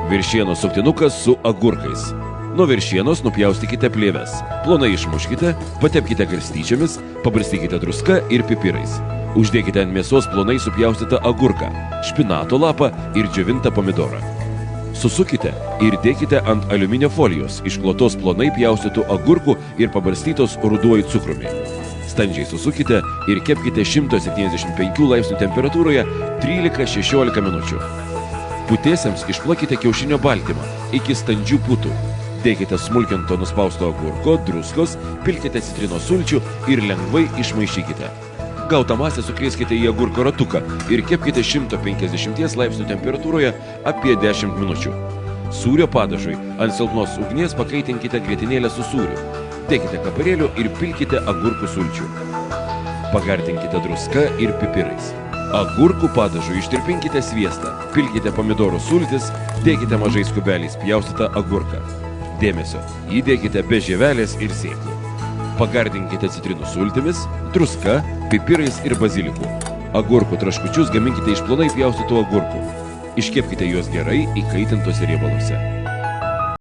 Viršienos suktinukas su agurkais. Nuo viršienos nupjaustykite plėves. Plonai išmuškite, patepkite garstyčiomis, pabarstykite druska ir pipirais. Uždėkite ant mėsos plonai supjaustytą agurką, špinato lapą ir džiovintą pomidorą. Susukite ir dėkite ant aliuminio folijos, išklotos plonai pjaustytų agurkų ir pabarstytos ruduoju cukrumi. Standžiai susukite ir kepkite 175 laipsnių temperatūroje 13-16 minučių. Putėsiams išplakite kiaušinio baltymą iki standžių putų. Dėkite smulkinto nuspausto agurko, druskos, pilkite citrinos sulčių ir lengvai išmaišykite. Gautą masę sukrėskite į agurko ratuką ir kepkite 150 laipsnių temperatūroje apie 10 minučių. Sūrio padažui ant silpnos ugnies pakaitinkite grietinėlę su sūriu. Dėkite kaparėlių ir pilkite agurkų sulčių. Pagardinkite druska ir pipirais. Agurkų padažui ištirpinkite sviestą, pilkite pomidorų sultis, dėkite mažais kubeliais pjaustytą agurką. Dėmesio, įdėkite be žievelės ir sėklų. Pagardinkite citrinų sultimis, druska, pipirais ir baziliku. Agurkų traškučius gaminkite iš plonai pjaustytų agurkų. Iškepkite juos gerai įkaitintose riebaluose.